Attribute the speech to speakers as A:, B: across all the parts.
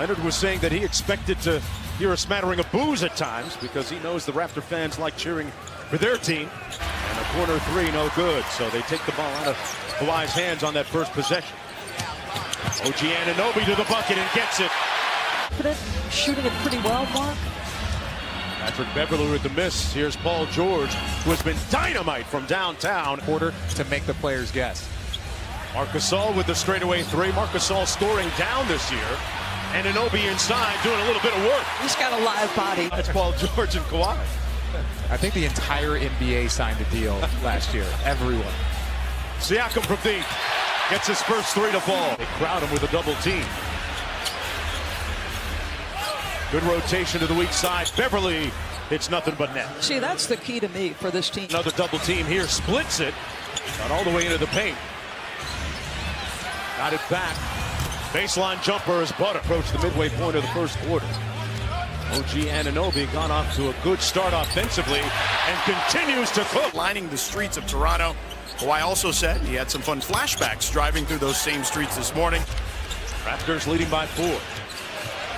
A: Leonard was saying that he expected to hear a smattering of boos at times because he knows the Raptor fans like cheering for their team. And a corner three, no good. So they take the ball out of Kawhi's hands on that first possession. OG Anunoby to the bucket and gets it.
B: Shooting it pretty well, Mark.
A: Patrick Beverley with the miss. Here's Paul George, who has been dynamite from downtown.
C: Quarter to make the players guess.
A: Marc Gasol with the straightaway three. Marc Gasol scoring down this year. And Anunoby inside doing a little bit of work.
B: He's got a live body.
A: That's Paul George and Kawhi.
C: I think the entire NBA signed a deal last year. Everyone.
A: Siakam from deep. Gets his first three to fall. They crowd him with a double team. Good rotation to the weak side. Beverley, it's nothing but net.
B: See, that's the key to me for this team.
A: Another double team here, splits it. Got all the way into the paint. Got it back. Baseline jumper is Bud. Approached the midway point of the first quarter. OG Anunoby gone off to a good start offensively and continues to cook.
D: Lining the streets of Toronto. Kawhi also said he had some fun flashbacks driving through those same streets this morning.
A: Raptors leading by 4.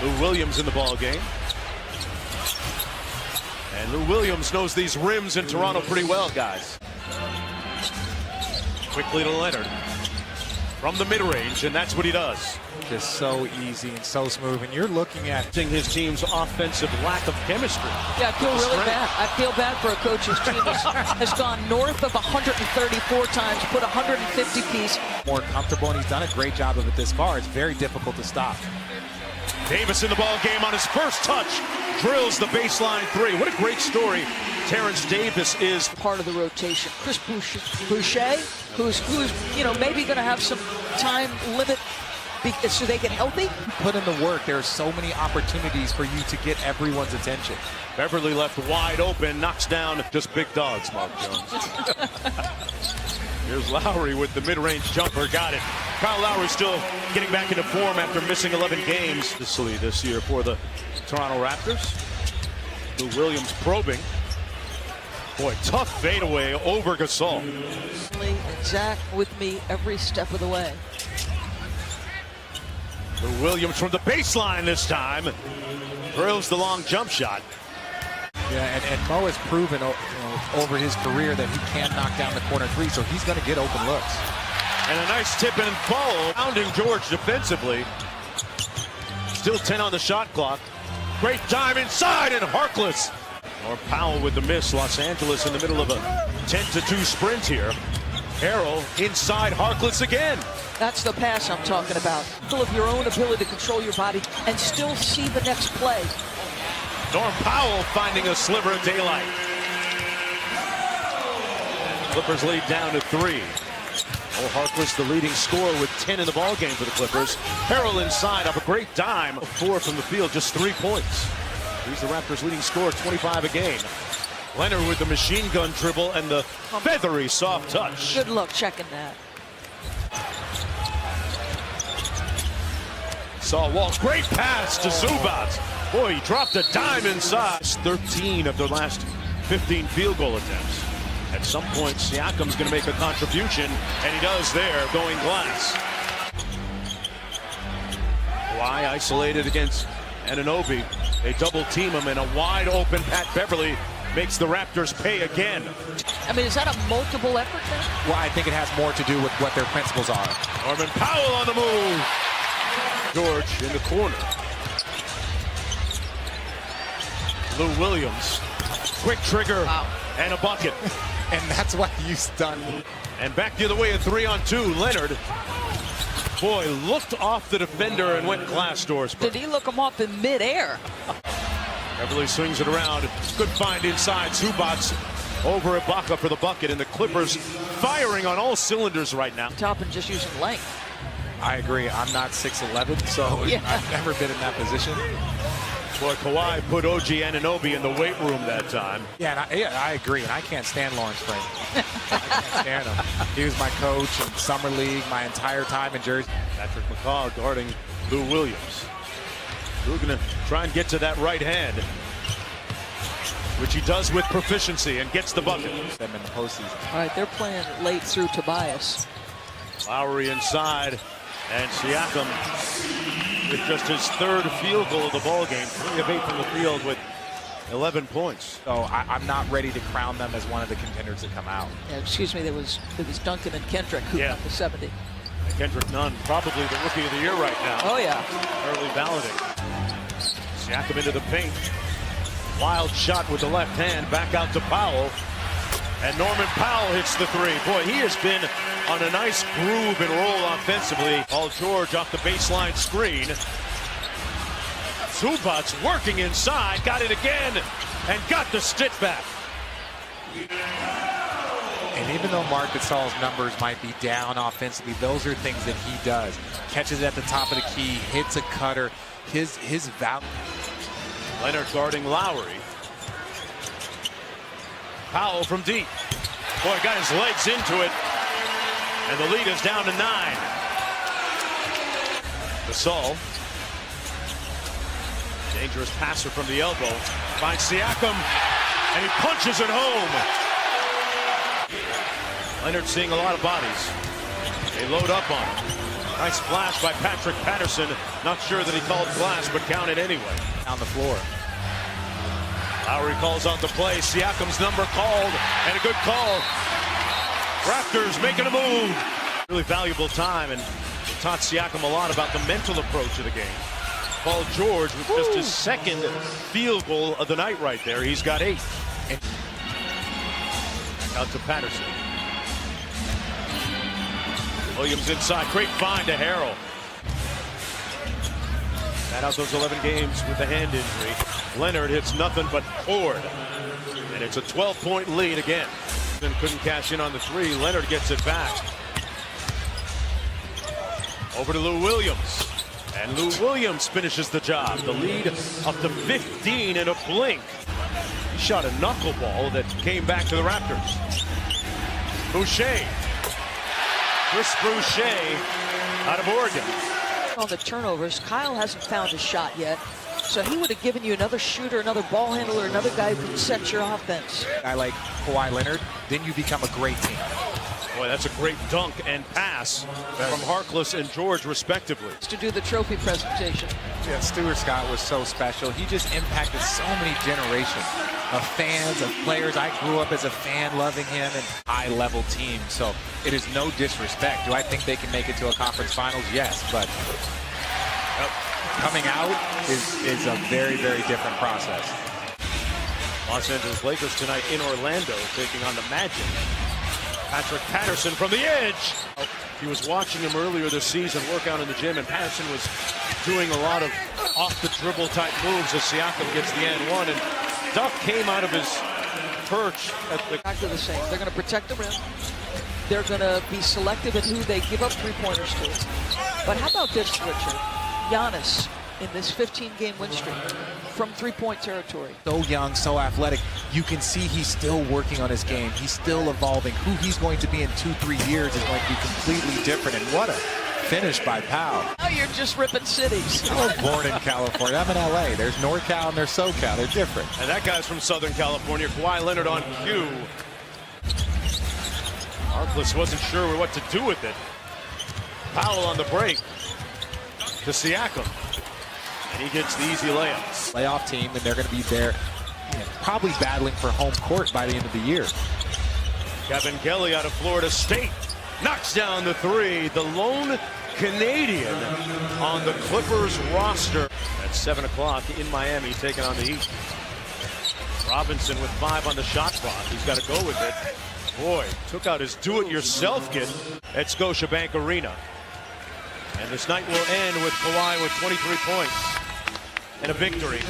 A: Lou Williams in the ball game. And Lou Williams knows these rims in Toronto pretty well, guys. Quickly to Leonard. From the mid-range, and that's what he does.
C: Just so easy and so smooth. And you're looking at
A: His team's offensive lack of chemistry.
B: Yeah, I feel really bad. I feel bad for a coach whose team has gone north of 134 times, put 150 piece.
C: more comfortable, and he's done a great job of it this far. It's very difficult to stop.
A: Davis in the ball game on his first touch. Drills the baseline three. What a great story Terrence Davis is.
B: Part of the rotation. Chris Boucher, who's maybe going to have some time limit so they get healthy.
C: Put in the work. There are so many opportunities for you to get everyone's attention.
A: Beverley left wide open, knocks down just big dogs, Mark Jones. Here's Lowry with the mid-range jumper, got it. Kyle Lowry still getting back into form after missing 11 games this year for the Toronto Raptors. Lou Williams probing. Boy, tough fadeaway over Gasol.
B: And Zach with me every step of the way.
A: Lou Williams from the baseline this time. Drills the long jump shot.
C: Yeah, and Mo has proven over his career that he can knock down the corner three, so he's going to get open looks.
A: And a nice tip and follow. Pounding George defensively. Still 10 on the shot clock. Great time inside and Harkless. Or Powell with the miss. Los Angeles in the middle of a 10-2 sprint here. Harrell inside Harkless again.
B: That's the pass I'm talking about. Full of your own ability to control your body and still see the next play.
A: Norm Powell finding a sliver of daylight. Clippers lead down to 3. Harkless the leading scorer with 10 in the ball game for the Clippers. Harrell inside up a great dime. 4 from the field, just 3 points. He's the Raptors leading scorer, 25 a game. Leonard with the machine gun dribble and the feathery soft touch.
B: Good luck checking that.
A: Saw Walsh, great pass to Zubac. Boy, he dropped a dime inside. 13 of their last 15 field goal attempts. At some point, Siakam's going to make a contribution, and he does there, going glass. Kawhi isolated against Anunoby. They double team him, and a wide open Pat Beverley makes the Raptors pay again.
B: I mean, is that a multiple effort then?
C: Well, I think it has more to do with what their principles are.
A: Norman Powell on the move. George in the corner. Lou Williams. Quick trigger and a bucket.
C: And that's what he's done.
A: And back the other way, a 3-on-2. Leonard. Boy, looked off the defender and went glass doors.
B: Did he look him off in midair?
A: Beverley swings it around. Good find inside. Zubac over Ibaka for the bucket. And the Clippers firing on all cylinders right now.
B: Top and just using length.
C: I agree. I'm not 6'11", so
B: Yeah.
C: I've never been in that position.
A: Boy, Kawhi put OG Anunoby in the weight room that time.
C: Yeah, and I agree, and I can't stand Lawrence Frank. I can't stand him. He was my coach in Summer League my entire time in Jersey.
A: Patrick McCaw guarding Lou Williams. Lou going to try and get to that right hand, which he does with proficiency and gets the bucket.
C: Them in the postseason.
B: All right, they're playing late through Tobias.
A: Lowry inside, and Siakam with just his third field goal of the ball game. 3 of 8 from the field with 11 points.
C: So I'm not ready to crown them as one of the contenders to come out.
B: Yeah, excuse me, it was Duncan and Kendrick who got the 70.
A: Kendrick Nunn, probably the rookie of the year right now.
B: Oh, yeah.
A: Early validating. Siakam into the paint. Wild shot with the left hand. Back out to Powell. And Norman Powell hits the 3. Boy, he has been on a nice groove and roll offensively. Paul George off the baseline screen. Zubac's working inside. Got it again. And got the stick back.
C: And even though Marc Gasol's numbers might be down offensively, those are things that he does. Catches it at the top of the key, hits a cutter. His value.
A: Leonard guarding Lowry. Powell from deep. Boy, got his legs into it. And the lead is down to 9. Gasol. Dangerous passer from the elbow. Finds Siakam. And he punches it home. Leonard seeing a lot of bodies. They load up on him. Nice flash by Patrick Patterson. Not sure that he called glass, but counted anyway.
C: On the floor.
A: Lowry calls out the play. Siakam's number called, and a good call. Raptors making a move. Really valuable time, and it taught Siakam a lot about the mental approach of the game. Paul George with just his second field goal of the night right there. He's got 8. And out to Patterson. Williams inside. Great find to Harrell. Sat out those 11 games with the hand injury. Leonard hits nothing but cord. And it's a 12-point lead again. Then couldn't cash in on the 3. Leonard gets it back. Over to Lou Williams. And Lou Williams finishes the job. The lead up to 15 in a blink. He shot a knuckleball that came back to the Raptors. Boucher. Chris Boucher out of Oregon.
B: On the turnovers, Kyle hasn't found a shot yet. So he would have given you another shooter, another ball handler, another guy who can set your offense.
C: A guy like Kawhi Leonard, then you become a great team.
A: Boy, that's a great dunk and pass from Harkless and George, respectively.
B: To do the trophy presentation.
C: Yeah, Stuart Scott was so special. He just impacted so many generations of fans, of players. I grew up as a fan loving him and high-level team. So it is no disrespect. Do I think they can make it to a conference finals? Yes, but coming out is a very, very different process.
A: Los Angeles Lakers tonight in Orlando taking on the Magic. Patrick Patterson from the edge. He was watching him earlier this season work out in the gym, and Patterson was doing a lot of off-the-dribble type moves as Siakam gets the and 1, and Duck came out of his perch at the...
B: Back to the same. They're going to protect the rim. They're going to be selective in who they give up three-pointers to. But how about this, Richard? Giannis in this 15-game win streak from three-point territory.
C: So young, so athletic. You can see he's still working on his game. He's still evolving. Who he's going to be in 2-3 years is going to be completely different. And what a finish by Powell.
B: Now you're just ripping cities.
C: I was born in California. I'm in LA. There's NorCal and there's SoCal. They're different.
A: And that guy's from Southern California. Kawhi Leonard on cue. Harkless wasn't sure what to do with it. Powell on the break to Siakam. And he gets the easy layup.
C: Playoff team, and they're going to be there, probably battling for home court by the end of the year.
A: Kevin Kelly out of Florida State knocks down the 3. The lone Canadian on the Clippers roster. At 7 o'clock in Miami, taking on the Heat. Robinson with 5 on the shot clock. He's got to go with it. Boy, took out his do-it-yourself kit at Scotiabank Arena. And this night will end with Kawhi with 23 points and a victory.